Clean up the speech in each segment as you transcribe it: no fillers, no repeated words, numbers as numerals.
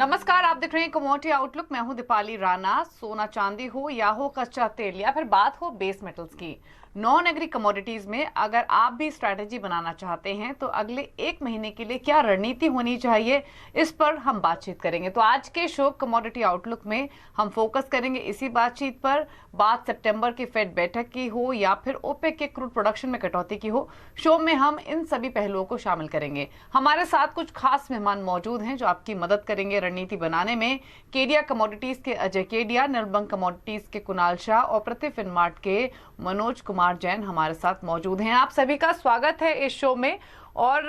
नमस्कार, आप देख रहे हैं कमोडिटी आउटलुक। मैं हूं दीपाली राणा। सोना चांदी हो या हो कच्चा तेल या फिर बात हो बेस मेटल्स की, नॉन एग्री कमोडिटीज में अगर आप भी स्ट्रैटेजी बनाना चाहते हैं तो अगले एक महीने के लिए क्या रणनीति होनी चाहिए, इस पर हम बातचीत करेंगे। तो आज के शो कमोडिटी आउटलुक में हम फोकस करेंगे इसी बातचीत पर। बात सितंबर की फेड बैठक की हो या फिर ओपेक के क्रूड प्रोडक्शन में कटौती की हो, शो में हम इन सभी पहलुओं को शामिल करेंगे। हमारे साथ कुछ खास मेहमान मौजूद हैं जो आपकी मदद करेंगे रणनीति बनाने में। केडिया कमोडिटीज के अजय केडिया, निर्बंग कमोडिटीज के कुणाल शाह और प्रति फिनमार्ट के मनोज कुमार जैन हमारे साथ मौजूद हैं। आप सभी का स्वागत है इस शो में। और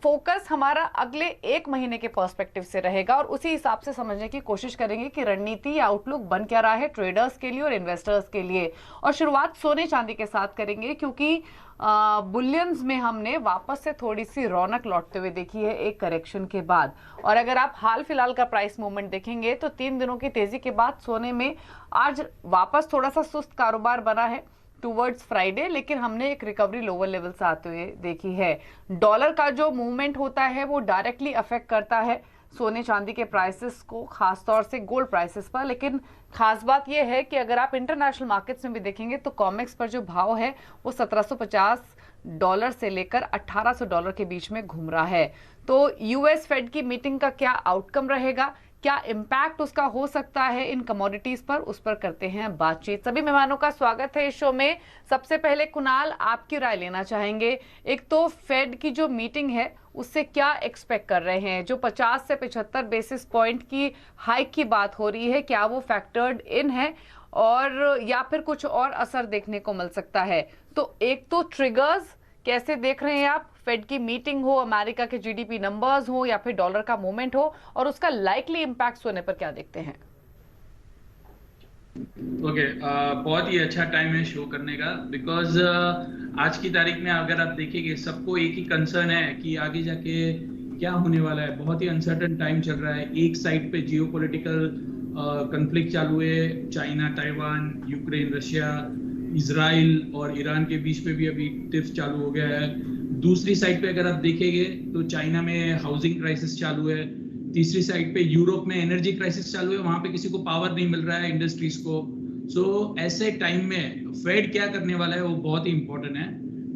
फोकस हमारा अगले एक महीने के पर्सपेक्टिव से रहेगा और उसी हिसाब से समझने की कोशिश करेंगे कि रणनीति या आउटलुक बन क्या रहा है ट्रेडर्स के लिए और इन्वेस्टर्स के लिए। और शुरुआत सोने चांदी के साथ करेंगे क्योंकि बुलियंस में हमने वापस से थोड़ी सी रौनक लौटते हुए देखी है एक करेक्शन के बाद। और अगर आप हाल फिलहाल का प्राइस मूवमेंट देखेंगे तो 3 दिनों की तेजी के बाद सोने में आज वापस थोड़ा सा सुस्त कारोबार बना है टूवर्ड्स फ्राइडे, लेकिन हमने एक रिकवरी लोअर लेवल से आते हुए देखी है। डॉलर का जो मूवमेंट होता है वो डायरेक्टली अफेक्ट करता है सोने चांदी के प्राइसेस को, खासतौर से गोल्ड प्राइसेस पर। लेकिन खास बात यह है कि अगर आप इंटरनेशनल मार्केट्स में भी देखेंगे तो कॉमेक्स पर जो भाव है वो $1750 से लेकर $1800 के बीच में घूम रहा है। तो यूएस फेड की मीटिंग का क्या आउटकम रहेगा, क्या इम्पैक्ट उसका हो सकता है इन कमोडिटीज पर, उस पर करते हैं बातचीत। सभी मेहमानों का स्वागत है इस शो में। सबसे पहले कुणाल, आपकी राय लेना चाहेंगे। एक तो फेड की जो मीटिंग है उससे क्या एक्सपेक्ट कर रहे हैं? जो 50 से 75 बेसिस पॉइंट की हाइक की बात हो रही है, क्या वो फैक्टर्ड इन है और या फिर कुछ और असर देखने को मिल सकता है? तो एक तो ट्रिगर्स कैसे देख रहे हैं आप? फेड की मीटिंग हो, अमेरिका के जीडीपी नंबर्स हो या फिर डॉलर का मूवमेंट हो, और उसका लाइकली इम्पैक्ट होने पर क्या देखते हैं? ओके, बहुत ही अच्छा टाइम है शो करने का बिकॉज आज की तारीख में अगर आप देखेंगे सबको एक ही कंसर्न है कि आगे जाके क्या होने वाला है। बहुत ही अनसर्टन टाइम चल रहा है। एक साइड पे जियोपॉलिटिकल कॉन्फ्लिक्ट चालू है, China, Taiwan, Ukraine, Russia, Israel और ईरान के बीच में भी अभी टिफ चालू हो गया है। दूसरी साइड पे अगर आप देखेंगे तो चाइना में हाउसिंग क्राइसिस चालू है। तीसरी साइड पे यूरोप में एनर्जी क्राइसिस चालू है, वहां पे किसी को पावर नहीं मिल रहा है इंडस्ट्रीज को। सो ऐसे टाइम में फेड क्या करने वाला है वो बहुत ही इंपॉर्टेंट है।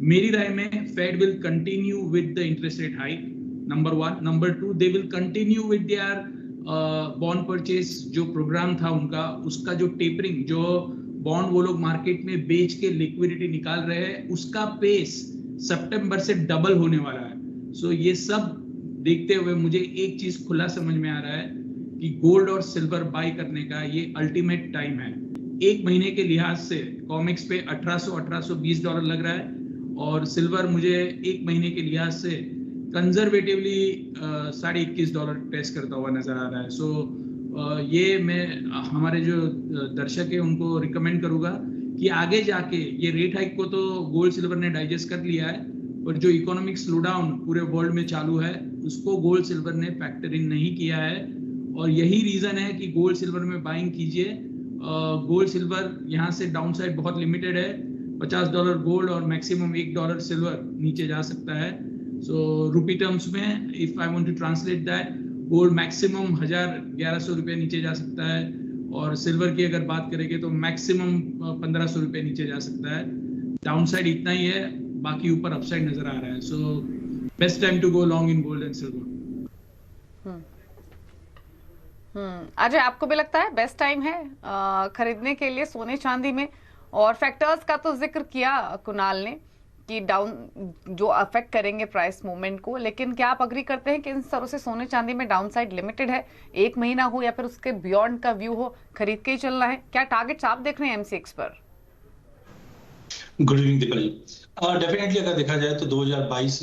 मेरी राय में Fed will continue with the interest rate hike, number 1। Number 2, they will continue with their bond purchase जो प्रोग्राम था उनका, उसका जो टेपरिंग, जो बॉन्ड वो लोग मार्केट में बेच के लिक्विडिटी निकाल रहे हैं, उसका पेस सितंबर से डबल होने वाला है। सो ये सब देखते हुए मुझे एक चीज खुला समझ में आ रहा है कि गोल्ड और सिल्वर बाय करने का ये अल्टीमेट टाइम है। एक महीने के लिहाज से कॉमिक्स पे $1820 लग रहा है और सिल्वर मुझे एक महीने के लिहाज से कंजर्वेटिवली $21.5 टेस्ट करता हुआ नजर आ रहा है। सो ये मैं हमारे जो दर्शक है उनको रिकमेंड करूंगा कि आगे जाके ये रेट हाइक को तो गोल्ड सिल्वर ने डाइजेस्ट कर लिया है, और जो इकोनॉमिक स्लोडाउन पूरे वर्ल्ड में चालू है उसको गोल्ड सिल्वर ने फैक्टर इन नहीं किया है। और यही रीजन है कि गोल्ड सिल्वर में बाइंग कीजिए। गोल्ड सिल्वर यहाँ से डाउन साइड बहुत लिमिटेड है। $50 गोल्ड और मैक्सिमम $1 सिल्वर नीचे जा सकता है। सो रूपी टर्म्स में if I want to translate that, gold maximum 1100 रुपये नीचे जा सकता है और सिल्वर की अगर बात करेंगे तो मैक्सिमम 1500 रुपये नीचे जा सकता है। डाउन साइड इतना ही है, बाकी ऊपर अपसाइड नजर आ रहा है। So best time to go long in gold and silver. Ajay, आपको भी लगता है बेस्ट टाइम है खरीदने के लिए सोने चांदी में? और फैक्टर्स का तो जिक्र किया कुणाल ने कि डाउन जो अफेक्ट करेंगे प्राइस मूवमेंट को, लेकिन क्या आप अग्री करते हैं कि इन तरह से सोने चांदी में डाउन साइड लिमिटेड है? एक महीना हो या फिर उसके बियॉन्ड का व्यू हो, खरीद के ही चलना है? क्या टारगेट्स आप देख रहे हैं एमसीएक्स पर? Good evening Deepali. डेफिनेटली अगर देखा जाए तो 2022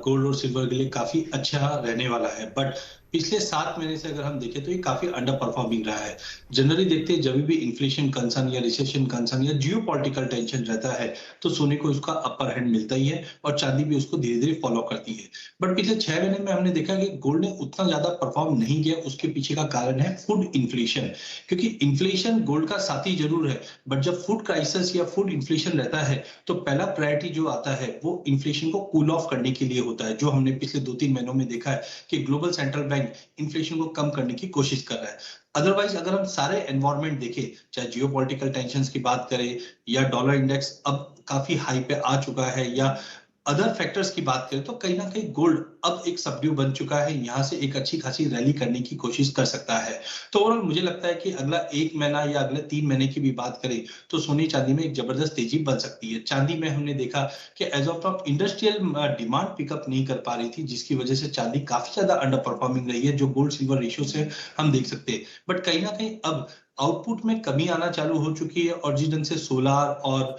गोल्ड और सिल्वर के लिए काफी अच्छा रहने वाला है, बट पिछले 7 महीने से अगर हम देखें तो ये काफी अंडर परफॉर्मिंग रहा है। जनरली देखते हैं जब भी इन्फ्लेशन कंसर्न या रिसेशन कंसर्न या जियो पॉलिटिकल टेंशन रहता है तो सोने को उसका अपर हैंड मिलता ही है और चांदी भी उसको धीरे धीरे फॉलो करती है। बट पिछले 6 महीने में हमने देखा कि गोल्ड ने उतना ज्यादा परफॉर्म नहीं किया। उसके पीछे का कारण है फूड इन्फ्लेशन, क्योंकि इन्फ्लेशन गोल्ड का साथी जरूर है, बट जब फूड क्राइसिस या फूड इन्फ्लेशन रहता है तो पहला प्रायोरिटी जो आता है वो इन्फ्लेशन को कूल ऑफ करने के लिए होता है, जो हमने पिछले 2-3 महीनों में देखा है कि ग्लोबल सेंट्रल बैंक इन्फ्लेशन को कम करने की कोशिश कर रहा है। अदरवाइज अगर हम सारे एनवायरमेंट देखें, चाहे जियोपॉलिटिकल टेंशंस की बात करें या डॉलर इंडेक्स अब काफी हाई पे आ चुका है या अदर फैक्टर्स की बात करें, तो कहीं ना कहीं गोल्ड अब एक सबड्यू बन चुका है, यहाँ से एक अच्छी खासी रैली करने की कोशिश कर सकता है। तो ओवरऑल मुझे लगता है कि अगला 1 महीना या अगले 3 महीने की भी बात करें तो सोने चांदी में एक जबरदस्त तेजी बन सकती है। चांदी में हमने देखा कि as of now industrial demand pickup नहीं कर पा रही थी, जिसकी वजह से चांदी काफी ज्यादा अंडर परफॉर्मिंग रही है, जो गोल्ड सिल्वर रेशियो से हम देख सकते हैं। बट कहीं ना कहीं अब आउटपुट में कमी आना चालू हो चुकी है, और जिस ढंग से सोलार और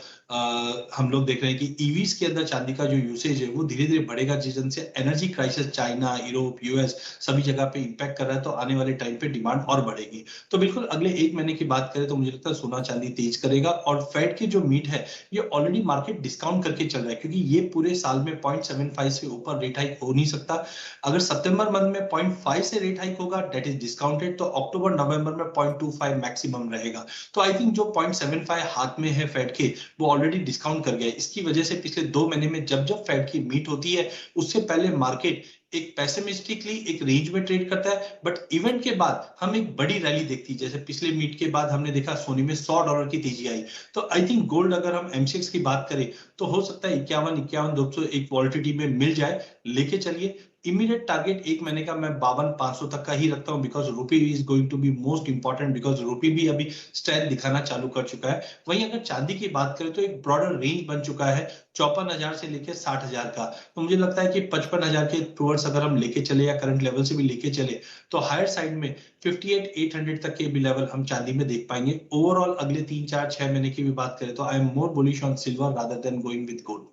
हम लोग देख रहे हैं कि ईवीज के अंदर चांदी का जो यूसेज है वो धीरे धीरे बढ़ेगा, जिस ढंग से energy crisis China, Europe, US सभी जगह पे इंपैक्ट कर रहा है, तो आने वाले टाइम पे डिमांड और बढ़ेगी। तो बिल्कुल अगले 1 महीने की बात करें तो मुझे लगता है सोना चांदी तेज करेगा, और फेड की जो मीट है ये ऑलरेडी मार्केट डिस्काउंट करके चल रहा है, क्योंकि ये पूरे साल में 0.75 से ऊपर रेट हाइक हो नहीं सकता। अगर सितंबर मंथ में 0.5 से रेट हाइक होगा दैट इज डिस्काउंटेड, तो अक्टूबर नवंबर में 0.25 मैक्सिमम रहेगा। तो आई थिंक जो 0.75 हाथ में है फेड के वो ऑलरेडी डिस्काउंट कर गया। इसकी वजह से पिछले 2 महीने में जब जब फेड की मीट होती है उससे पहले मार्केट एक पेसिमिस्टिकली एक रेंज में ट्रेड करता है, बट इवेंट के बाद हम एक बड़ी रैली देखती है। जैसे पिछले मीट के बाद हमने देखा सोने में $100 की तेजी आई। तो आई थिंक गोल्ड अगर हम एमसीएक्स की बात करें तो हो सकता है 51-200 एक वॉलिटिलिटी में मिल जाए, लेके चलिए। इमीडिएट टारगेट 1 महीने का मैं 52,500 तक का ही रखता हूं, because rupee is going to be most important, because rupee भी अभी स्ट्रेंथ दिखाना चालू कर चुका है। वहीं अगर चांदी की बात करें तो एक ब्रॉडर रेंज बन चुका है 54,000 से लेकर 60,000 का। तो मुझे लगता है कि 55,000 के टूवर्ड्स अगर हम लेके चले या करंट लेवल से भी लेके चले तो हायर साइड में 58,800 तक के भी लेवल हम चांदी में देख पाएंगे। ओवरऑल अगले 3-4-6 महीने की भी बात करें तो I am more bullish on silver rather than going with gold.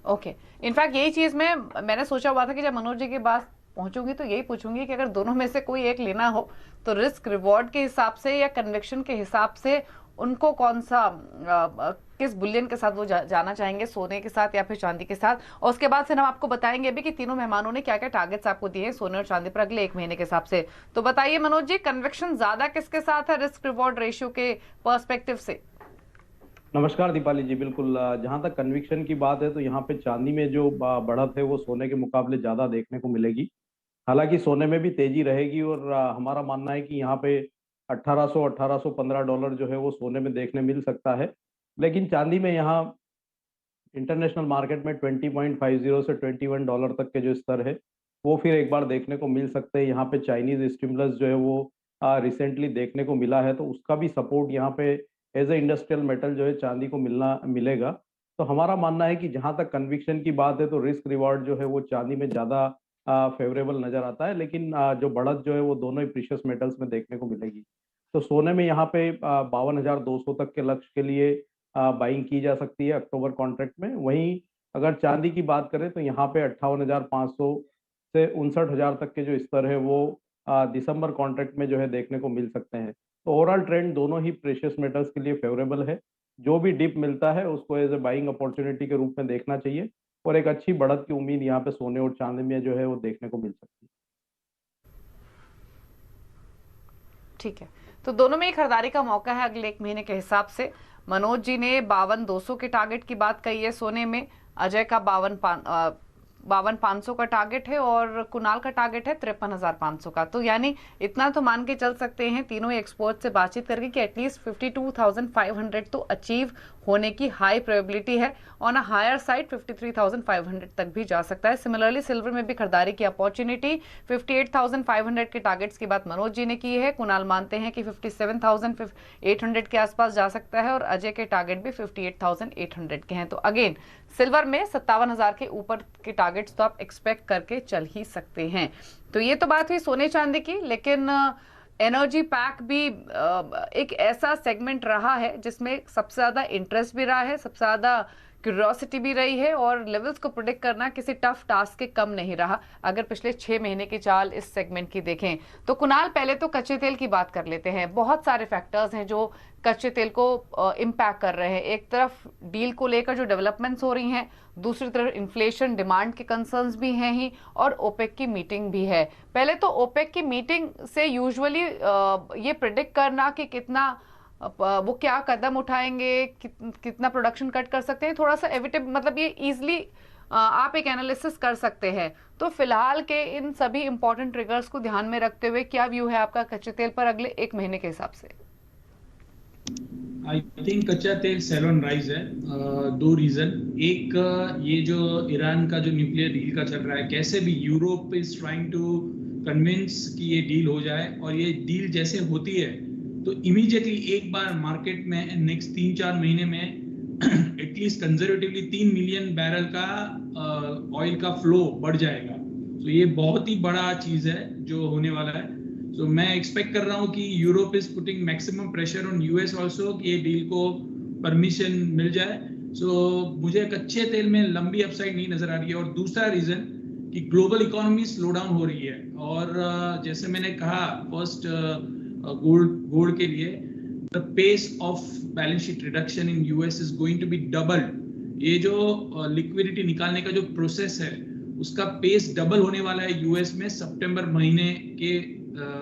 Okay, in fact यही चीज मैंने सोचा हुआ था कि जब मनोज जी के पास पहुंचूंगी तो यही पूछूंगी कि अगर दोनों में से कोई एक लेना हो तो रिस्क रिवॉर्ड के हिसाब से या कन्विक्शन के हिसाब से उनको कौन सा किस बुलियन के साथ वो जाना चाहेंगे, सोने के साथ या फिर चांदी के साथ। और उसके बाद से हम आपको बताएंगे भी कि तीनों मेहमानों ने क्या क्या टारगेट्स आपको दिए हैं सोने और चांदी पर अगले 1 महीने के हिसाब से। तो बताइए मनोज जी, कन्विक्शन ज्यादा किसके साथ है रिस्क रिवॉर्ड रेशियो के पर्सपेक्टिव से? नमस्कार दीपाली जी, बिल्कुल जहां तक कन्विक्शन की बात है तो यहाँ पे चांदी में जो बढ़त है वो सोने के मुकाबले ज्यादा देखने को मिलेगी। हालांकि सोने में भी तेजी रहेगी, और हमारा मानना है कि यहाँ पे $1,800-1,815 जो है वो सोने में देखने मिल सकता है। लेकिन चांदी में यहाँ इंटरनेशनल मार्केट में 20.50 से $21 तक के जो स्तर है वो फिर एक बार देखने को मिल सकते हैं। यहाँ पे चाइनीज स्टिमुलस जो है वो रिसेंटली देखने को मिला है, तो उसका भी सपोर्ट यहाँ पे एज ए इंडस्ट्रियल मेटल जो है चांदी को मिलेगा। तो हमारा मानना है कि जहां तक कन्विक्शन की बात है तो रिस्क रिवार्ड जो है वो चांदी में ज़्यादा फेवरेबल नज़र आता है, लेकिन जो बढ़त जो है वो दोनों ही प्रीशियस मेटल्स में देखने को मिलेगी। तो सोने में यहाँ पे 52,200 तक के लक्ष्य के लिए बाइंग की जा सकती है अक्टूबर कॉन्ट्रैक्ट में। वहीं अगर चांदी की बात करें तो यहाँ पे 58,500 से 59,000 तक के जो स्तर है वो दिसंबर कॉन्ट्रैक्ट में जो है देखने को मिल सकते हैं। तो ओवरऑल ट्रेंड दोनों ही प्रेशियस मेटल्स के लिए फेवरेबल है। जो भी डिप मिलता है उसको एज ए बाइंग अपॉर्चुनिटी के रूप में देखना चाहिए, और एक अच्छी बढ़त की उम्मीद यहाँ पे सोने और चांदी में जो है वो देखने को मिल सकती है। ठीक है, तो दोनों में ही खरीदारी का मौका है अगले 1 महीने के हिसाब से। मनोज जी ने 52,200 के टारगेट की बात कही है सोने में, अजय का 52,500 का टारगेट है और कुणाल का टारगेट है 53,500 का। तो यानी इतना तो मान के चल सकते हैं तीनों ही एक्सपर्ट से बातचीत करके कि एटलीस्ट 52,500 तो अचीव होने की हाई प्रोबेबिलिटी है। ऑन अ हायर साइड 53,500 तक भी जा सकता है। सिमिलरली सिल्वर में भी खरीदारी की अपॉर्चुनिटी 58,500 के टारगेट्स की बात मनोज जी ने की है। कुणाल मानते हैं कि 57,800 के आसपास जा सकता है, और अजय के टारगेट भी 58,800 के हैं। तो अगेन सिल्वर में 57,000 के ऊपर के टारगेट्स तो आप एक्सपेक्ट करके चल ही सकते हैं। तो ये तो बात हुई सोने चांदी की, लेकिन एनर्जी पैक भी एक ऐसा सेगमेंट रहा है जिसमें सबसे ज्यादा इंटरेस्ट भी रहा है, सबसे ज्यादा क्यूरियोसिटी भी रही है, और लेवल्स को प्रेडिक्ट करना किसी टफ टास्क के कम नहीं रहा। अगर पिछले 6 महीने की चाल इस सेगमेंट की देखें तो कुणाल, पहले तो कच्चे तेल की बात कर लेते हैं। बहुत सारे फैक्टर्स हैं जो कच्चे तेल को इम्पैक्ट कर रहे हैं। एक तरफ डील को लेकर जो डेवलपमेंट्स हो रही हैं, दूसरी तरफ इन्फ्लेशन, डिमांड के कंसर्न्स भी हैं ही, और ओपेक की मीटिंग भी है। पहले तो ओपेक की मीटिंग से यूजुअली ये प्रेडिक्ट करना कि कितना वो क्या कदम उठाएंगे, कितना प्रोडक्शन कट कर सकते हैं, थोड़ा सा एविटेबल, मतलब ये इजिली आप एक एनालिसिस कर सकते हैं। तो फिलहाल के इन सभी इंपॉर्टेंट ट्रिगर्स को ध्यान में रखते हुए क्या व्यू है आपका कच्चे तेल पर अगले 1 महीने के हिसाब से? आई थिंक कच्चा तेल सेल ऑन राइज है। दो रीजन, एक ये जो ईरान का जो न्यूक्लियर डील का चल रहा है, कैसे भी Europe is trying to convince कि ये डील हो जाए, और ये डील जैसे होती है तो इमीडिएटली एक बार मार्केट में नेक्स्ट 3-4 महीने में एटलीस्ट कंजर्वेटिवली 3 मिलियन बैरल का ऑयल का फ्लो बढ़ जाएगा। तो ये बहुत ही बड़ा चीज है जो होने वाला है। तो मैं एक्सपेक्ट कर रहा हूँ कि Europe is putting maximum pressure on US also कि ये डील को परमिशन मिल जाए। सो मुझे कच्चे तेल में लंबी अपसाइड नहीं नजर आ रही है। और दूसरा रीजन कि ग्लोबल इकोनॉमी स्लो डाउन हो रही है, और जैसे मैंने कहा फर्स्ट गोल्ड के लिए, the pace of balance sheet reduction in US is going to be double. ये जो लिक्विडिटी निकालने का जो प्रोसेस है उसका पेस डबल होने वाला है यूएस में सितंबर महीने के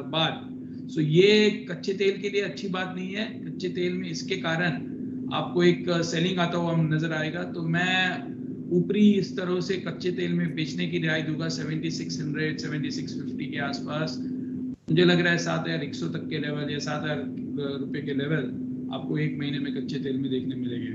बाद। सो ये कच्चे तेल के लिए अच्छी बात नहीं है। कच्चे तेल में इसके कारण आपको एक सेलिंग आता हुआ नजर आएगा। तो मैं ऊपरी इस तरह से कच्चे तेल में बेचने की राय दूंगा 7600 7650 के आसपास। मुझे लग रहा है 7100 तक के लेवल या 7000 रुपए के लेवल आपको 1 महीने में कच्चे तेल में देखने मिलेंगे।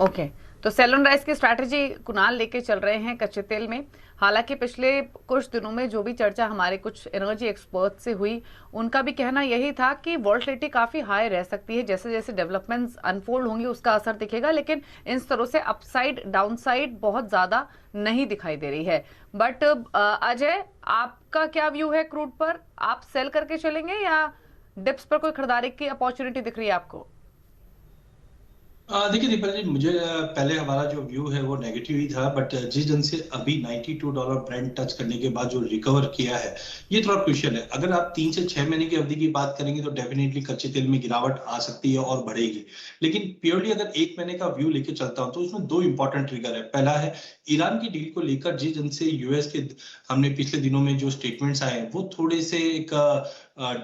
ओके, तो सेल ऑन राइज की स्ट्रैटेजी कुणाल लेके चल रहे हैं कच्चे तेल में। हालांकि पिछले कुछ दिनों में जो भी चर्चा हमारे कुछ एनर्जी एक्सपर्ट से हुई, उनका भी कहना यही था कि वोलेटिलिटी काफी हाई रह सकती है। जैसे जैसे डेवलपमेंट्स अनफोल्ड होंगी उसका असर दिखेगा, लेकिन इन स्तरों से अपसाइड डाउनसाइड बहुत ज्यादा नहीं दिखाई दे रही है। बट अजय, आपका क्या व्यू है क्रूड पर? आप सेल करके चलेंगे या डिप्स पर कोई खरीदारी की अपॉर्चुनिटी दिख रही है आपको? देखिए दीपक जी, मुझे पहले हमारा जो व्यू है वो नेगेटिव ही था, बट जिस ढंग से अभी $92 ब्रेंट टच करने के बाद जो रिकवर किया है ये थोड़ा क्रूशियल है। अगर आप 3 से 6 महीने की अवधि की बात करेंगे तो डेफिनेटली कच्चे तेल में गिरावट आ सकती है और बढ़ेगी। लेकिन प्योरली अगर 1 महीने का व्यू लेके चलता हूं तो उसमें दो इंपॉर्टेंट ट्रिगर है। पहला है ईरान की डील को लेकर जिस ढंग से यूएस के हमने पिछले दिनों में जो स्टेटमेंट्स आए हैं वो थोड़े से एक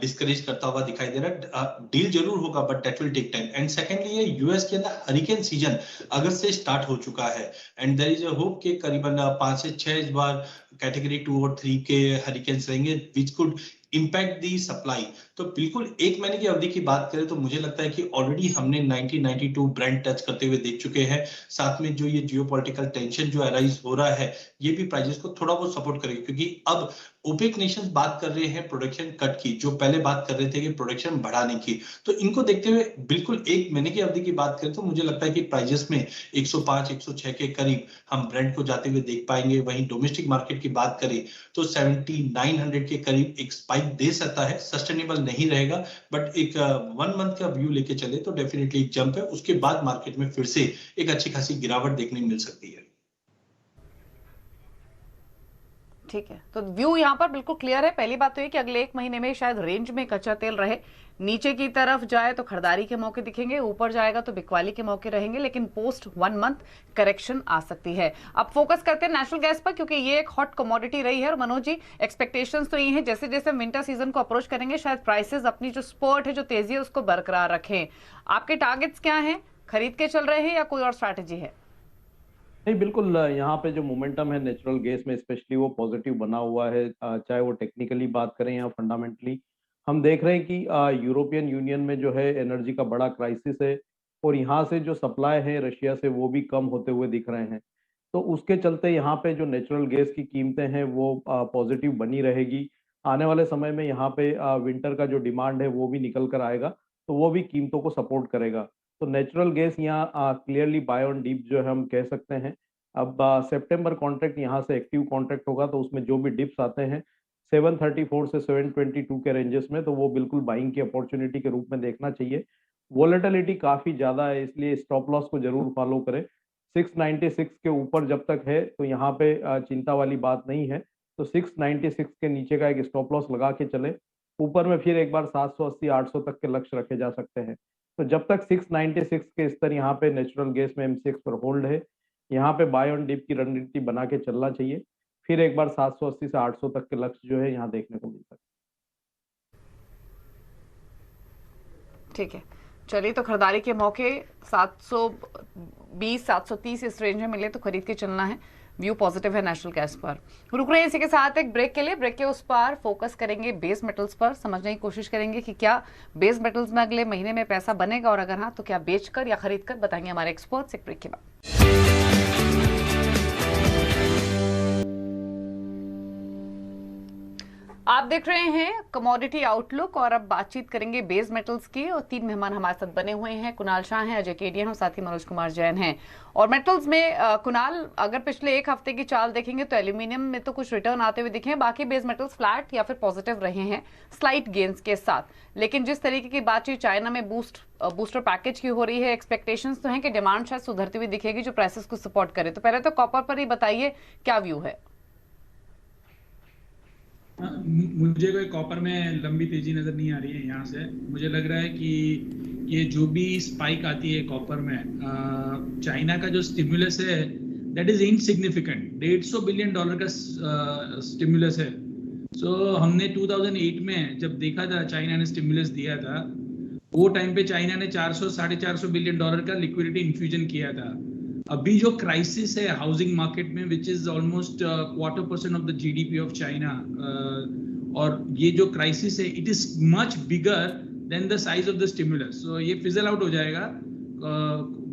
डिस्करेज करता हुआ दिखाई दे रहा है। डील जरूर होगा but that will take time. And secondly ये यूएस के अंदर हरिकेन सीजन अगस्त से स्टार्ट हो चुका है, and there is a hope कि करीबन 5 से 6 इस बार कैटेगरी 2 और 3 के हरिकेन्स रहेंगे which could impact the supply. तो बिल्कुल 1 महीने की अवधि की बात करें तो मुझे लगता है कि ऑलरेडी हमने 90-92 ब्रेंट टच करते हुए देख चुके हैं। साथ में जो ये जियोपॉलिटिकल टेंशन जो अराइज हो रहा है ये भी प्राइसेस को थोड़ा बहुत सपोर्ट करेगी, क्योंकि अब ओपेक नेशंस बात कर रहे हैं प्रोडक्शन कट की, जो पहले बात कर रहे थे कि प्रोडक्शन बढ़ाने की। तो इनको देखते हुए बिल्कुल 1 महीने की अवधि की बात करें तो मुझे लगता है कि प्राइसेस में 105-106 के करीब हम ब्रेंट को जाते हुए देख पाएंगे। वहीं डोमेस्टिक मार्केट की बात करें तो 7900 के करीब एक स्पाइक दे सकता है। सस्टेनेबल नहीं रहेगा बट एक 1 मंथ का व्यू लेके चले तो डेफिनेटली एक जंप है। उसके बाद मार्केट में फिर से एक अच्छी खासी गिरावट देखने मिल सकती है। ठीक है, तो व्यू यहाँ पर बिल्कुल क्लियर है। पहली बात तो ये कि अगले 1 महीने में शायद रेंज में कच्चा तेल रहे, नीचे की तरफ जाए तो खरीदारी के मौके दिखेंगे, ऊपर जाएगा तो बिकवाली के मौके रहेंगे, लेकिन पोस्ट 1 मंथ करेक्शन आ सकती है। अब फोकस करते हैं नेचुरल गैस पर, क्योंकि ये एक हॉट कमोडिटी रही है। और मनोज जी, एक्सपेक्टेशंस तो ये है जैसे जैसे विंटर सीजन को अप्रोच करेंगे शायद प्राइसेस अपनी जो स्पर्ट है, जो तेजी है, उसको बरकरार रखें। आपके टारगेट्स क्या हैं? खरीद के चल रहे हैं या कोई और स्ट्रैटेजी है? नहीं, बिल्कुल यहाँ पे जो मोमेंटम है नेचुरल गैस में स्पेशली वो पॉजिटिव बना हुआ है, चाहे वो टेक्निकली बात करें या फंडामेंटली। हम देख रहे हैं कि यूरोपियन यूनियन में जो है एनर्जी का बड़ा क्राइसिस है, और यहाँ से जो सप्लाई है रशिया से वो भी कम होते हुए दिख रहे हैं। तो उसके चलते यहाँ पे जो नेचुरल गैस की कीमतें हैं वो पॉजिटिव बनी रहेगी। आने वाले समय में यहाँ पे विंटर का जो डिमांड है वो भी निकल कर आएगा, तो वो भी कीमतों को सपोर्ट करेगा। तो नेचुरल गैस यहाँ क्लियरली बाय ऑन डीप जो है हम कह सकते हैं। अब सितंबर कॉन्ट्रैक्ट यहाँ से एक्टिव कॉन्ट्रैक्ट होगा तो उसमें जो भी डिप्स आते हैं 734 से 722 के रेंजेस में, तो वो बिल्कुल बाइंग की अपॉर्चुनिटी के रूप में देखना चाहिए। वोलेटिलिटी काफी ज्यादा है इसलिए स्टॉप लॉस को जरूर फॉलो करें। 696 के ऊपर जब तक है तो यहाँ पे चिंता वाली बात नहीं है, तो 696 के नीचे का एक स्टॉप लॉस लगा के चले। ऊपर में फिर एक बार 780 800 तक के लक्ष्य रखे जा सकते हैं। तो जब तक 696 के स्तर यहाँ पे नेचुरल गैस में MCX पर होल्ड है, यहाँ पे बाय ऑन डिप की रणनीति बना के चलना चाहिए। फिर एक बार 780 से 800 तक के लक्ष्य जो है यहाँ देखने को मिल सकते हैं। ठीक है, चलिए तो खरीदारी के मौके 720 730 इस रेंज में मिले तो खरीद के चलना है। व्यू पॉजिटिव है नेशनल गैस पर। रुक रहे हैं इसी के साथ एक ब्रेक के लिए। ब्रेक के उस पर फोकस करेंगे बेस मेटल्स पर, समझने की कोशिश करेंगे कि क्या बेस मेटल्स में अगले महीने में पैसा बनेगा और अगर हाँ तो क्या बेचकर या खरीद कर, बताएंगे हमारे एक्सपर्ट्स एक ब्रेक के बाद। आप देख रहे हैं कमोडिटी आउटलुक और अब बातचीत करेंगे बेस मेटल्स की और 3 मेहमान हमारे साथ बने हुए हैं। कुणाल शाह हैं, अजय केडियन और साथ ही मनोज कुमार जैन हैं। और मेटल्स में कुणाल, अगर पिछले एक हफ्ते की चाल देखेंगे तो एल्यूमिनियम में तो कुछ रिटर्न आते हुए दिखे हैं, बाकी बेस मेटल्स फ्लैट या फिर पॉजिटिव रहे हैं स्लाइट गेन्स के साथ। लेकिन जिस तरीके की बातचीत चाइना में बूस्टर पैकेज की हो रही है, एक्सपेक्टेशंस तो हैं कि डिमांड शायद सुधरती हुई दिखेगी जो प्राइसेस को सपोर्ट करे। तो पहले तो कॉपर पर ही बताइए क्या व्यू है। मुझे कोई कॉपर में लंबी तेजी नजर नहीं आ रही है। यहाँ से मुझे लग रहा है कि ये जो भी स्पाइक आती है कॉपर में, चाइना का जो स्टिमुलस है दैट इज इनसिग्निफिकेंट। $150 बिलियन का स्टिमुलस है। सो हमने 2008 में जब देखा था चाइना ने स्टिमुलस दिया था, वो टाइम पे चाइना ने 400-450 बिलियन डॉलर का लिक्विडिटी इन्फ्यूजन किया था। अभी जो क्राइसिस है हाउसिंग मार्केट में, which is almost 0.25% of the GDP of China, और ये जो क्राइसिस है it is much bigger than the size of the stimulus. So ये फिजल आउट हो जाएगा।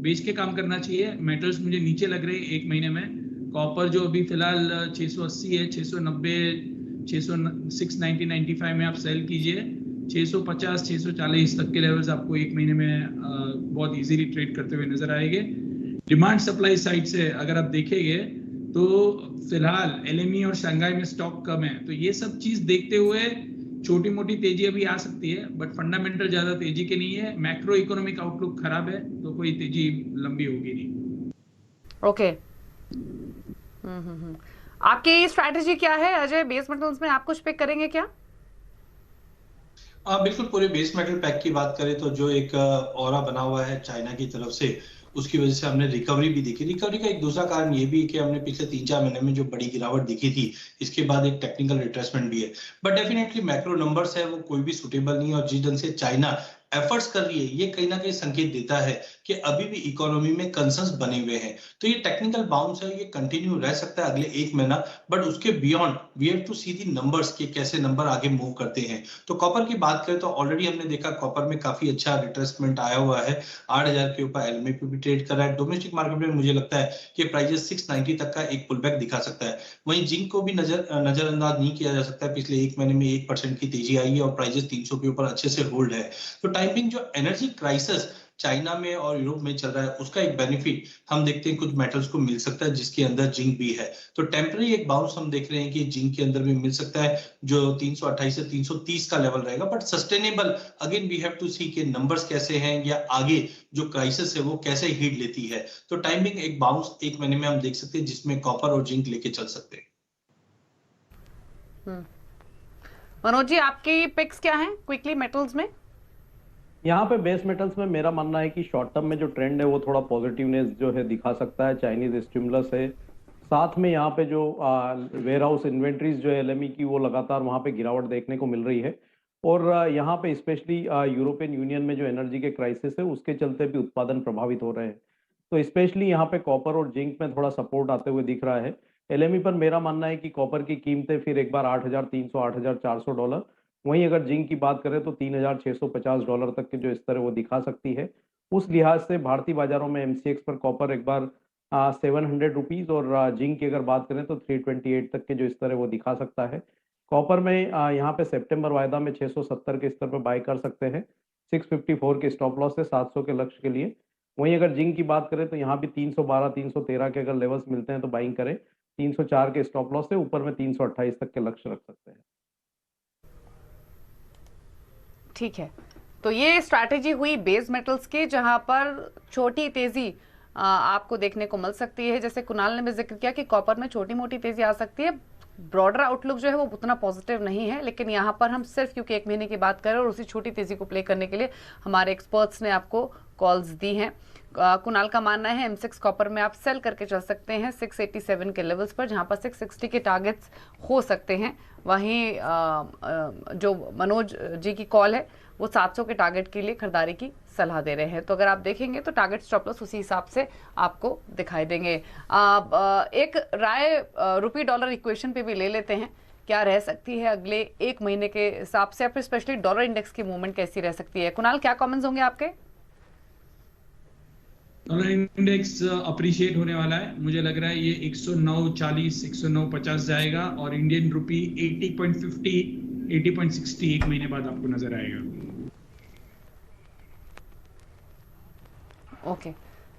बेच के काम करना चाहिए। मेटल्स मुझे नीचे लग रहे हैं एक महीने में। कॉपर जो अभी फिलहाल 680 है, 690, 690-95 में आप सेल कीजिए। 650-640 तक के लेवल्स आपको एक महीने में बहुत इजीली ट्रेड करते हुए नजर आएंगे। डिमांड सप्लाई साइड से अगर आप देखेंगे तो फिलहाल एलएमई और शंघाई में स्टॉक कम है, तो ये सब चीज देखते हुए छोटी मोटी तेजी अभी आ सकती है, बट फंडामेंटल ज्यादा तेजी के नहीं है। मैक्रो इकोनॉमिक आउटलुक खराब है तो कोई तेजी लंबी होगी नहीं। ओके। आपकी स्ट्रैटेजी क्या है अजय? बेस मेटल्स में आप कुछ पिक करेंगे क्या? बिल्कुल, पूरे बेस मेटल पैक की बात करें तो जो एक ऑरा बना हुआ है चाइना की तरफ से, उसकी वजह से हमने रिकवरी भी दिखी। रिकवरी का एक दूसरा कारण ये भी है कि हमने पिछले 3-4 महीने में जो बड़ी गिरावट दिखी थी, इसके बाद एक टेक्निकल रिट्रेसमेंट भी है। बट डेफिनेटली मैक्रो नंबर्स है वो कोई भी सुटेबल नहीं है, और जिस ढंग से चाइना एफर्ट्स कर रही है ये कहीं ना कहीं संकेत देता है कि अभी भी इकोनॉमी में कंसर्न्स बने हुए हैं। तो ये टेक्निकल बाउंस है, ये कंटिन्यू रह सकता है अगले एक महीना, बट उसके beyond we have to see the numbers के कैसे नंबर आगे मूव करते हैं। तो कॉपर की बात करें तो ऑलरेडी हमने देखा कॉपर में काफी अच्छा रिट्रेसमेंट आया हुआ है। 8000 के ऊपर एलएमई पे भी ट्रेड कर रहा है। डोमेस्टिक मार्केट में मुझे लगता है कि प्राइजेस 690 तक का एक पुलबैक दिखा सकता है। वहीं जिंक को भी नजरअंदाज नहीं किया जा सकता है। पिछले एक महीने में 1% की तेजी आई है और प्राइजेस 300 के ऊपर अच्छे से होल्ड है। तो टाइमिंग जो एनर्जी क्राइसिस चाइना में और यूरोप में चल रहा है, उसका एक बेनिफिट हम देखते हैं कुछ मेटल्स को मिल सकता है, जिसके अंदर जिंक भी है। तो टेम्पररी एक बाउंस हम देख रहे हैं कि जिंक के अंदर भी मिल सकता है, जो 328 से 330 का लेवल रहेगा। But sustainable again we have to see के नंबर्स कैसे हैं या आगे जो क्राइसिस है वो कैसे हीट लेती है। तो टाइमिंग एक बाउंस एक महीने में हम देख सकते हैं, जिसमें कॉपर और जिंक लेके चल सकते हैं। मनोज जी, आपकी पिक्स क्या हैं क्विकली मेटल्स में? यहाँ पे बेस मेटल्स में मेरा मानना है कि शॉर्ट टर्म में जो ट्रेंड है वो थोड़ा पॉजिटिवनेस जो है दिखा सकता है। चाइनीज स्टिमुलस है, साथ में यहाँ पे जो वेयर हाउस इन्वेंट्रीज जो है एलएमई की, वो लगातार वहाँ पे गिरावट देखने को मिल रही है। और यहाँ पे स्पेशली यूरोपियन यूनियन में जो एनर्जी के क्राइसिस है उसके चलते भी उत्पादन प्रभावित हो रहे हैं। तो स्पेशली यहाँ पे कॉपर और जिंक में थोड़ा सपोर्ट आते हुए दिख रहा है। एलएमई पर मेरा मानना है कि कॉपर की कीमतें फिर एक बार $8,300-8,400, वहीं अगर जिंक की बात करें तो $3,650 तक के जो स्तर है वो दिखा सकती है। उस लिहाज से भारतीय बाजारों में एमसीएक्स पर कॉपर एक बार 700 रुपीज और जिंक की अगर बात करें तो 328 तक के जो स्तर है वो दिखा सकता है। कॉपर में यहाँ पे सितंबर वायदा में 670 के स्तर पर बाय कर सकते हैं। 654 के स्टॉप लॉस है 700 के लक्ष्य के लिए। वहीं अगर जिंक की बात करें तो यहाँ भी 312-313 के अगर लेवल्स मिलते हैं तो बाइंग करें। 304 के स्टॉप लॉस है, ऊपर में 328 तक के लक्ष्य रख सकते हैं। ठीक है, तो ये स्ट्रैटेजी हुई बेस मेटल्स की, जहां पर छोटी तेजी आपको देखने को मिल सकती है। जैसे कुणाल ने भी जिक्र किया कि कॉपर में छोटी मोटी तेजी आ सकती है। ब्रॉडर आउटलुक जो है वो उतना पॉजिटिव नहीं है, लेकिन यहाँ पर हम सिर्फ क्योंकि एक महीने की बात करें और उसी छोटी तेजी को प्ले करने के लिए हमारे एक्सपर्ट्स ने आपको कॉल्स दी हैं। कुणाल का मानना है M6 कॉपर में आप सेल करके चल सकते हैं 687 के लेवल्स पर, जहां पर 660 के टारगेट्स हो सकते हैं। वहीं जो मनोज जी की कॉल है वो 700 के टारगेट के लिए खरीदारी की सलाह दे रहे हैं। तो अगर आप देखेंगे तो टारगेट स्टॉप लॉस उसी हिसाब से आपको दिखाई देंगे। एक राय रुपी डॉलर इक्वेशन पे भी ले लेते हैं, क्या रह सकती है अगले एक महीने के हिसाब से, फिर स्पेशली डॉलर इंडेक्स की मूवमेंट कैसी रह सकती है। कुणाल, क्या कमेंट्स होंगे आपके? डॉलर इंडेक्स अप्रिशिएट होने वाला है, मुझे लग रहा है ये 109.40 109.50 जाएगा और इंडियन रुपी 80.50 80.60 एक महीने बाद आपको नजर आएगा। ओके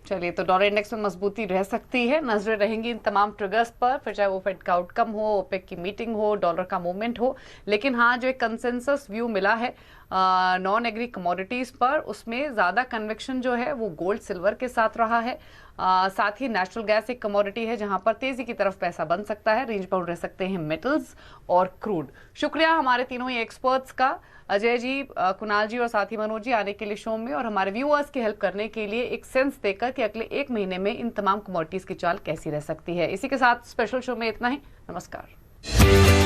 चलिए, तो डॉलर इंडेक्स में मजबूती रह सकती है। नजरें रहेंगी इन तमाम ट्रिगर्स पर, फिर चाहे वो फेड का आउटकम हो, ओपेक की मीटिंग हो, डॉलर का मूवमेंट हो। लेकिन हाँ, जो एक कंसेंसस व्यू मिला है नॉन एग्री कमोडिटीज पर, उसमें ज्यादा कन्विक्शन जो है वो गोल्ड सिल्वर के साथ रहा है। साथ ही नेचुरल गैस एक कमोडिटी है जहां पर तेजी की तरफ पैसा बन सकता है। रेंज बाउंड रह सकते हैं मेटल्स और क्रूड। शुक्रिया हमारे तीनों ही एक्सपर्ट्स का, अजय जी, कुणाल जी और साथ ही मनोज जी, आने के लिए शो में और हमारे व्यूअर्स की हेल्प करने के लिए, एक सेंस देकर कि अगले एक महीने में इन तमाम कमोडिटीज की चाल कैसी रह सकती है। इसी के साथ स्पेशल शो में इतना ही। नमस्कार।